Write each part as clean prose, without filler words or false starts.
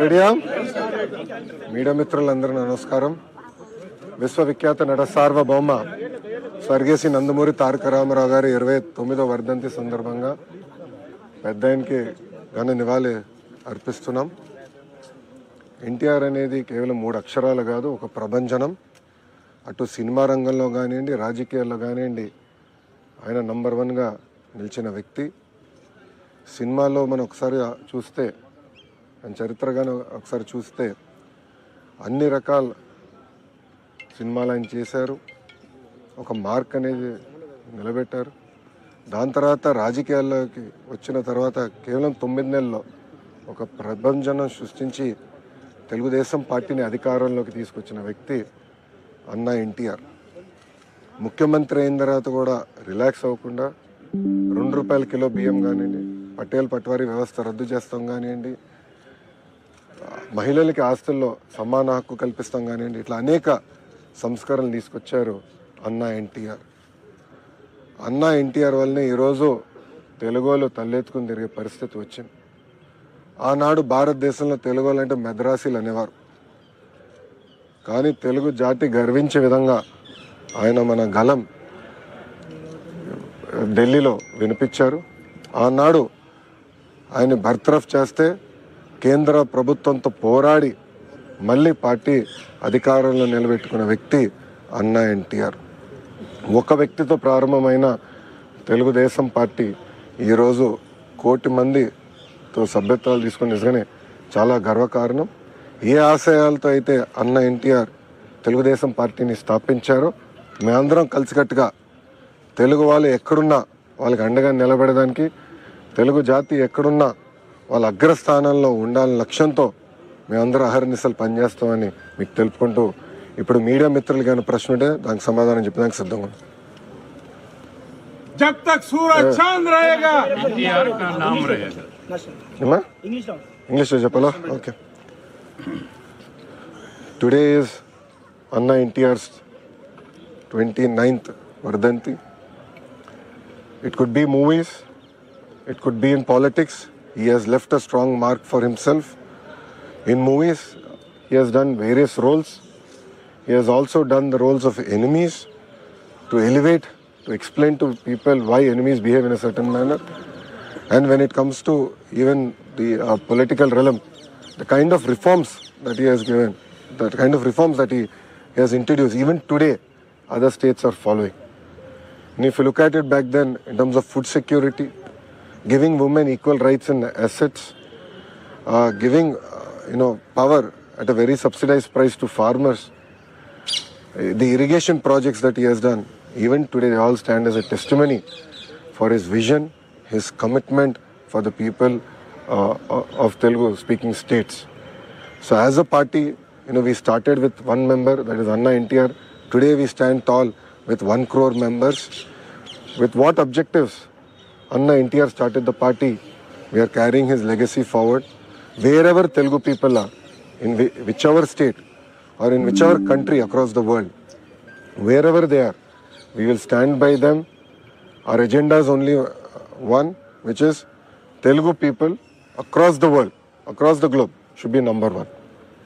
రెడీయా? మీడియా మిత్రులందరూ నమస్కారం. విశ్వవిఖ్యాత నట సార్వభౌమ స్వర్గీయ నందమూరి తారక రామారావు గారి 29వ వర్ధంతి సందర్భంగా పెద్ద ఆయనకి ఘన నివాళి అర్పిస్తున్నాం. ఎన్టీఆర్ అనేది కేవలం 3 అక్షరాలు కాదు, ఒక ప్రభంజనం. అటు సినిమా రంగంలో కానివ్వండి, రాజకీయాల్లో కానివ్వండి ఆయన నంబర్ 1గా నిలిచిన వ్యక్తి. సినిమాలో మనం ఒకసారి చూస్తే, ఆయన చరిత్రగానే ఒకసారి చూస్తే అన్ని రకాల సినిమాలు ఆయన చేశారు, ఒక మార్క్ అనేది నిలబెట్టారు. దాని తర్వాత రాజకీయాల్లోకి వచ్చిన తర్వాత కేవలం 9 నెలల్లో ఒక ప్రభంజనం సృష్టించి తెలుగుదేశం పార్టీని అధికారంలోకి తీసుకొచ్చిన వ్యక్తి అన్నా ఎన్టీఆర్. ముఖ్యమంత్రి అయిన తర్వాత కూడా రిలాక్స్ అవ్వకుండా ₹2 కిలో బియ్యం కానివ్వండి, పటేల్ పట్వారీ వ్యవస్థ రద్దు చేస్తాం కానివ్వండి, మహిళలకి ఆస్తుల్లో సమాన హక్కు కల్పిస్తాం కానివ్వండి, ఇట్లా అనేక సంస్కరణలు తీసుకొచ్చారు అన్నా ఎన్టీఆర్. అన్నా ఎన్టీఆర్ వల్లనే ఈరోజు తెలుగులో తలెత్తుకుని తిరిగే పరిస్థితి వచ్చింది. ఆనాడు భారతదేశంలో తెలుగు అంటే మెద్రాసీలు అనేవారు. కానీ తెలుగు జాతి గర్వించే విధంగా ఆయన మన గలం ఢిల్లీలో వినిపించారు. ఆనాడు ఆయన బర్తరఫ్ చేస్తే కేంద్ర ప్రభుత్వంతో పోరాడి మళ్ళీ పార్టీ అధికారంలో నిలబెట్టుకున్న వ్యక్తి అన్నా ఎన్టీఆర్. ఒక వ్యక్తితో ప్రారంభమైన తెలుగుదేశం పార్టీ ఈరోజు 1 కోటి మందితో సభ్యత్వాలు తీసుకుని నిజంగానే చాలా గర్వకారణం. ఏ ఆశయాలతో అయితే అన్నా ఎన్టీఆర్ తెలుగుదేశం పార్టీని స్థాపించారో మేమందరం కలిసికట్టుగా తెలుగు వాళ్ళు ఎక్కడున్నా వాళ్ళకి అండగా నిలబడడానికి, తెలుగు జాతి ఎక్కడున్నా వాళ్ళ అగ్రస్థానంలో ఉండాలని లక్ష్యంతో మేమందరం అహర్నిశలు పనిచేస్తామని మీకు తెలుపుకుంటూ, ఇప్పుడు మీడియా మిత్రులు కానీ ప్రశ్న ఉంటే దానికి సమాధానం చెప్పడానికి సిద్ధంగా ఉన్నాం. जब तक सूरज चांद रहेगा एनटीआर का नाम रहेगा. इंग्लिश చెప్పాలా? ఓకే. టుడే ఇస్ అన్నా ఎన్టీఆర్స్ 29th వర్ధంతి. It could be movies, it could be in politics. He has left a strong mark for himself. In movies, he has done various roles. He has also done the roles of enemies to elevate, to explain to people why enemies behave in a certain manner. And when it comes to even the political realm, the kind of reforms that he has given, the kind of reforms that he has introduced, even today, other states are following. And if you look at it back then, in terms of food security, giving women equal rights in assets, giving power at a very subsidized price to farmers, the irrigation projects that he has done, even today they all stand as a testimony for his vision, his commitment for the people of Telugu speaking states. So as a party, we started with 1 member, that is Anna NTR. Today we stand tall with 1 crore members. With what objectives Anna NTR started the party? We are carrying his legacy forward. Wherever Telugu people are, in whichever state or in whichever country across the world, wherever they are, we will stand by them. Our agenda is only one, which is Telugu people across the world, across the globe should be number 1.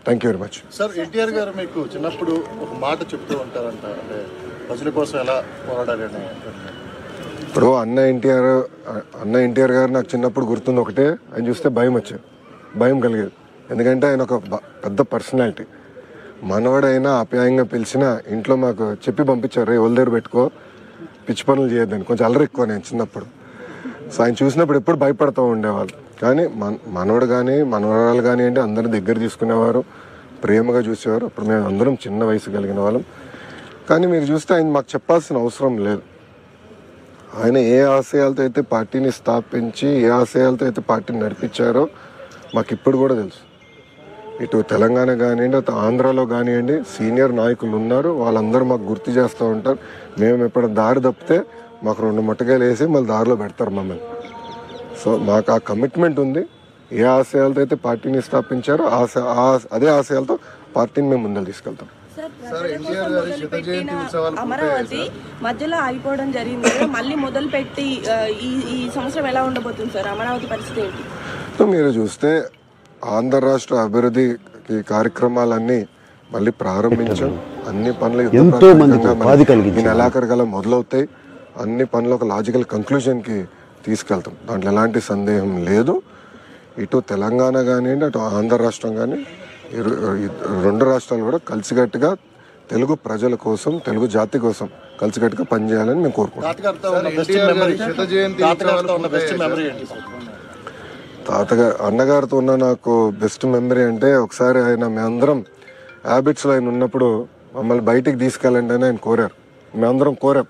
Thank you very much. Sir, NTR గారు మీకు చిన్నప్పుడు ఒక మాట చెప్తూ ఉంటారంట, అంటే ప్రజల కోసం ఎలా పోరాడాలి అని. ఇప్పుడు అన్న ఎన్టీఆర్ గారు నాకు చిన్నప్పుడు గుర్తుంది ఒకటే, ఆయన చూస్తే భయం కలిగేది. ఎందుకంటే ఆయన ఒక పెద్ద పర్సనాలిటీ. మనవాడైనా ఆప్యాయంగా పిలిచినా ఇంట్లో మాకు చెప్పి పంపించారు, ఎవరి దగ్గర పెట్టుకో, పిచ్చి పనులు చేయొద్దని. కొంచెం అల్లరి ఎక్కువ నేను చిన్నప్పుడు. సో ఆయన చూసినప్పుడు ఎప్పుడు భయపడుతూ ఉండేవాళ్ళు. కానీ మనవడు కానీ మనవరాలు కానీ అంటే అందరి దగ్గర తీసుకునేవారు, ప్రేమగా చూసేవారు. అప్పుడు మేము అందరం చిన్న వయసు కలిగిన వాళ్ళం. కానీ మీరు చూస్తే ఆయన మాకు చెప్పాల్సిన అవసరం లేదు. ఆయన ఏ ఆశయాలతో అయితే పార్టీని స్థాపించి, ఏ ఆశయాలతో అయితే పార్టీని నడిపించారో మాకు ఇప్పుడు కూడా తెలుసు. ఇటు తెలంగాణ కానివ్వండి, అటు ఆంధ్రాలో కానివ్వండి, సీనియర్ నాయకులు ఉన్నారు. వాళ్ళందరూ మాకు గుర్తు చేస్తూ ఉంటారు. మేము ఎప్పుడు దారి తప్పితే మాకు 2 ముట్టకాయలు వేసి మళ్ళీ దారిలో పెడతారు మమ్మల్ని. సో మాకు ఆ కమిట్మెంట్ ఉంది. ఏ ఆశయాలతో అయితే పార్టీని స్థాపించారో అదే ఆశయాలతో పార్టీని మేము ముందుకు తీసుకెళ్తాం. అమరావతి మధ్యలో ఆగిపోవడం జరిగింది కదా, మళ్ళీ మొదలు పెట్టి ఈ సంవత్సరం ఎలా ఉండబోతుంది సార్? అమరావతి పరిస్థితి ఏంటి? మీరు చూస్తే ఆంధ్ర రాష్ట్ర అభివృద్ధికి కార్యక్రమాలన్నీ మళ్ళీ ప్రారంభించాం. అన్ని పనులు ఈ నెలాఖరు గల మొదలవుతాయి. అన్ని పనులు ఒక లాజికల్ కంక్లూజన్కి తీసుకెళ్తాం. దాంట్లో ఎలాంటి సందేహం లేదు. ఇటు తెలంగాణ కానివ్వండి, అటు ఆంధ్ర రాష్ట్రం కానీ, రెండు రాష్ట్రాలు కూడా కలిసికట్టుగా తెలుగు ప్రజల కోసం, తెలుగు జాతి కోసం కలిసికట్టుగా పనిచేయాలని మేము కోరుకుంటాం. తాతగారు అన్నగారితో ఉన్న నాకు బెస్ట్ మెమరీ అంటే, ఒకసారి మేమందరం హ్యాబిట్స్లో ఆయన ఉన్నప్పుడు మమ్మల్ని బయటికి తీసుకెళ్ళండి అని ఆయన కోరారు. మేమందరం కోరాం.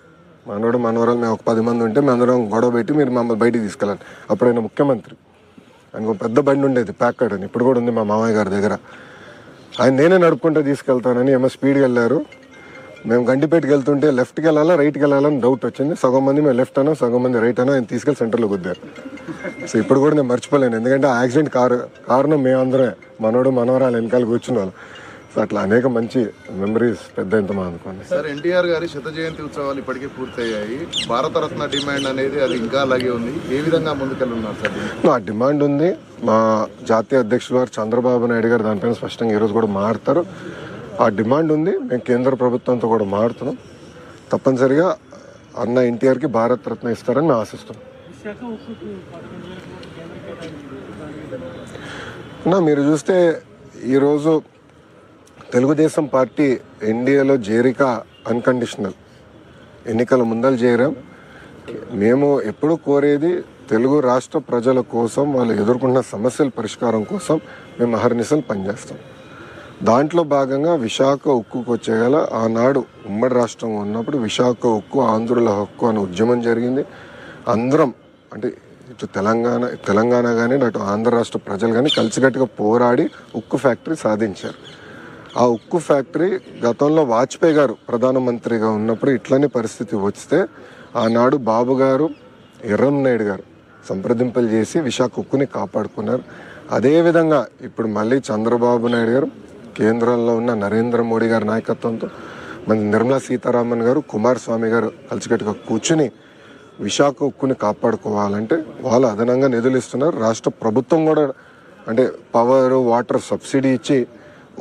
మనోడు మనవరాలు మేము ఒక 10 మంది ఉంటే మేమందరం గొడవ పెట్టి మీరు మమ్మల్ని బయటికి తీసుకెళ్ళండి. అప్పుడు ఆయన ముఖ్యమంత్రి. ఆయనకు పెద్ద బండి ఉండేది, ప్యాకర్డ్ అని, ఇప్పుడు కూడా ఉంది మా మామయ్య గారి దగ్గర. ఆయన నేనే నడుపుకుంటే తీసుకెళ్తానని ఏమో స్పీడ్గా వెళ్ళారు. మేము గండిపేటకి వెళ్తుంటే లెఫ్ట్కి వెళ్ళాలా రైట్కి వెళ్ళాలని డౌట్ వచ్చింది. సగం మంది మేము లెఫ్ట్ అనో, సగం మంది రైట్ అనో ఆయన తీసుకెళ్ళి సెంటర్లో గుద్దారు. సో ఇప్పుడు కూడా నేను మర్చిపోలేను, ఎందుకంటే ఆ యాక్సిడెంట్ కారణం మేమందరమే, మనోడు మనవరాలు వెనకాల కూర్చున్న వాళ్ళు. సో అట్లా అనేక మంచి మెమరీస్ పెద్ద ఎంతమా అనుకోండి. సార్, ఎన్టీఆర్ గారి 100వ జయంతి ఉత్సవాలు ఇప్పటికే పూర్తయ్యాయి. భారతరత్న డిమాండ్ అనేది అది ఇంకా అలాగే ఉంది. ఏ విధంగా ముందుకెళ్ళున్నారు సార్? ఆ డిమాండ్ ఉంది. మా జాతీయ అధ్యక్షులు వారు చంద్రబాబు నాయుడు గారు దానిపైన స్పష్టంగా ఈరోజు కూడా మారుతారు. ఆ డిమాండ్ ఉంది. మేము కేంద్ర ప్రభుత్వంతో కూడా మారుతున్నాం. తప్పనిసరిగా అన్న ఎన్టీఆర్కి భారతరత్న ఇస్తారని మేము ఆశిస్తున్నాం. మీరు చూస్తే ఈరోజు తెలుగుదేశం పార్టీ ఎన్డీఏలో చేరిక అన్కండిషనల్. ఎన్నికల ముందలు చేరాం. మేము ఎప్పుడూ కోరేది తెలుగు రాష్ట్ర ప్రజల కోసం, వాళ్ళు ఎదుర్కొన్న సమస్యల పరిష్కారం కోసం మేము అహర్నిశలు పనిచేస్తాం. దాంట్లో భాగంగా విశాఖ ఉక్కుకు వచ్చేగల ఆనాడు ఉమ్మడి రాష్ట్రం ఉన్నప్పుడు విశాఖ ఉక్కు ఆంధ్రుల హక్కు అనే ఉద్యమం జరిగింది. అందరం అంటే ఇటు తెలంగాణ కానీ, అటు ఆంధ్ర రాష్ట్ర ప్రజలు కానీ కలిసికట్టుగా పోరాడి ఉక్కు ఫ్యాక్టరీ సాధించారు. ఆ ఉక్కు ఫ్యాక్టరీ గతంలో వాజ్పేయి గారు ప్రధానమంత్రిగా ఉన్నప్పుడు ఇట్లనే పరిస్థితి వస్తే ఆనాడు బాబు గారు, ఎర్రంనాయుడు గారు సంప్రదింపులు చేసి విశాఖ ఉక్కుని కాపాడుకున్నారు. అదేవిధంగా ఇప్పుడు మళ్ళీ చంద్రబాబు నాయుడు గారు, కేంద్రంలో ఉన్న నరేంద్ర మోడీ గారి నాయకత్వంతో మన నిర్మలా సీతారామన్ గారు, కుమారస్వామి గారు కలిసికట్టుగా కూర్చుని విశాఖ ఉక్కుని కాపాడుకోవాలంటే వాళ్ళు అదనంగా నిధులు ఇస్తున్నారు. రాష్ట్ర ప్రభుత్వం కూడా అంటే పవర్, వాటర్ సబ్సిడీ ఇచ్చి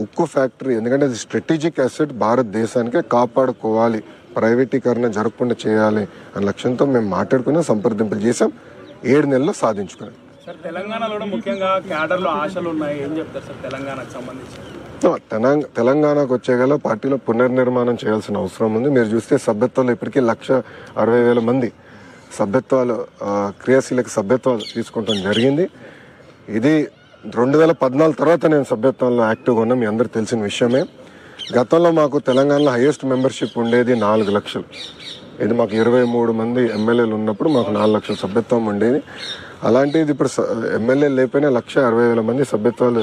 ఉక్కు ఫ్యాక్టరీ, ఎందుకంటే అది స్ట్రాటజిక్ అసెట్, భారతదేశానికే కాపాడుకోవాలి, ప్రైవేటీకరణ జరగకుండా చేయాలి అనే లక్ష్యంతో మేము మాట్లాడుకుని సంప్రదింపులు చేసాం. 7 నెలల్లో సాధించుకున్నాం. సార్, తెలంగాణలో ముఖ్యంగా క్యాడర్లో ఆశలు ఉన్నాయి, ఏం చెప్తారు సార్ తెలంగాణకు సంబంధించి? తెలంగాణకు వచ్చేగల పార్టీలో పునర్నిర్మాణం చేయాల్సిన అవసరం ఉంది. మీరు చూస్తే సభ్యత్వాలు ఇప్పటికీ 1,60,000 మంది సభ్యత్వాలు, క్రియాశీలక సభ్యత్వాలు తీసుకుంటాం జరిగింది. ఇది 2014 తర్వాత నేను సభ్యత్వంలో యాక్టివ్గా ఉన్నా, మీ అందరికి తెలిసిన విషయమే. గతంలో మాకు తెలంగాణలో హైయెస్ట్ మెంబర్షిప్ ఉండేది 4 లక్షలు. ఇది మాకు 23 మంది ఎమ్మెల్యేలు ఉన్నప్పుడు మాకు 4 లక్షల సభ్యత్వం ఉండేది. అలాంటిది ఇప్పుడు ఎమ్మెల్యేలు లేకపోయినా 1,60,000 మంది సభ్యత్వాలు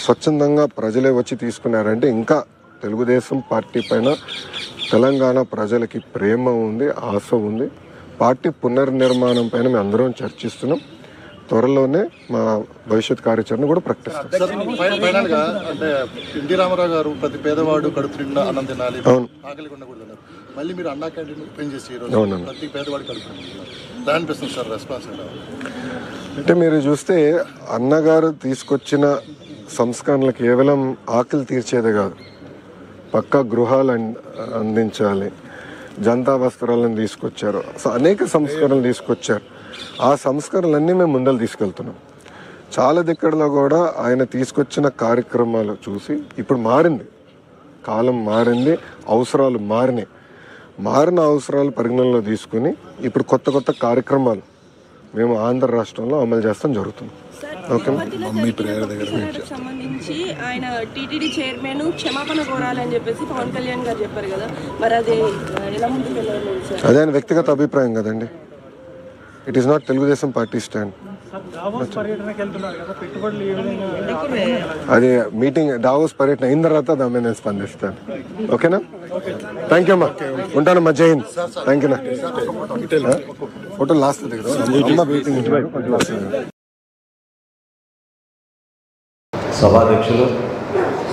స్వచ్ఛందంగా ప్రజలే వచ్చి తీసుకున్నారంటే ఇంకా తెలుగుదేశం పార్టీ పైన తెలంగాణ ప్రజలకి ప్రేమ ఉంది, ఆశ ఉంది. పార్టీ పునర్నిర్మాణం పైన మేము అందరం చర్చిస్తున్నాం. త్వరలోనే మా భవిష్యత్ కార్యాచరణ కూడా ప్రకటిస్తాం. ఫైనల్ గా అంటే ఎన్టీ రామారావు గారు ప్రతి పేదవాడు కడుపు నిండా అన్నం తినాలి, ఆకలి ఉండకూడదు. మళ్ళీ మీరు అన్నా క్యాంటీన్ ఓపెన్ చేసి ప్రతి పేదవాడు కడుపు దాని అనిపిస్తుంది సార్ రెస్పాన్స్ అంటే మీరు చూస్తే అన్నగారు తీసుకొచ్చిన సంస్కరణలు కేవలం ఆకలి తీర్చేదే కాదు, పక్కా గృహాలు అందించాలి, జనతా వస్త్రాలను తీసుకొచ్చారు. సో అనేక సంస్కరణలు తీసుకొచ్చారు. ఆ సంస్కరణలన్నీ మేము ముందలు తీసుకెళ్తున్నాం. చాలా దగ్గరలో కూడా ఆయన తీసుకొచ్చిన కార్యక్రమాలు చూసి ఇప్పుడు మారింది, కాలం మారింది, అవసరాలు మారినాయి. మారిన అవసరాలు పరిగణనలో తీసుకుని ఇప్పుడు కొత్త కొత్త కార్యక్రమాలు మేము ఆంధ్ర రాష్ట్రంలో అమలు చేస్తాం జరుగుతుంది. సంబంధించి ఆయన టీటీడీ చైర్మన్ క్షమాపణ కోరాలని చెప్పేసి పవన్ కళ్యాణ్ గారు చెప్పారు కదా, మరి అది ఎలా ముందుకు వెళ్ళాలి సార్? అదే ఆయన వ్యక్తిగత అభిప్రాయం కదండి. It is not Telugu Desam party stand. అది మీటింగ్ డావోస్ పర్యటన అయిన తర్వాత దాని మీద నేను స్పందిస్తాను. ఓకేనా? థ్యాంక్ యూ అమ్మా, ఉంటానమ్మా. జై హింద్. థ్యాంక్ యూనా. ఫోటో లాస్ట్ దగ్గర మీటింగ్. సభాధ్యక్షులు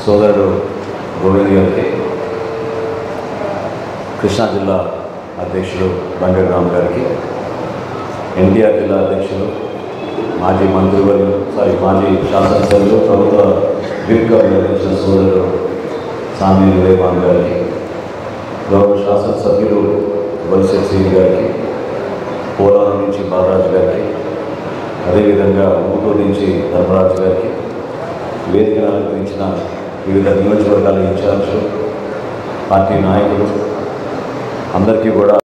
సోదరుడు గోవింద్ గారికి, కృష్ణా జిల్లా అధ్యక్షులు బంగరామ్ గారికి, ఎన్టీఆర్ జిల్లా అధ్యక్షులు, మాజీ మంత్రివర్యులు మాజీ శాసనసభ్యులు, ప్రభుత్వ విప్గా నిర్వహించిన సోదరులు సామి వివేకాన్ గారికి, గౌరవ శాసనసభ్యులు వలిశెట్టి శ్రీ గారికి, పోలవరం నుంచి బాలరాజు గారికి, అదేవిధంగా ఊటూరు నుంచి ధర్మరాజు గారికి, వేదికను అలంకరించిన వివిధ నియోజకవర్గాల ఇన్ఛార్జులు, పార్టీ నాయకులు అందరికీ కూడా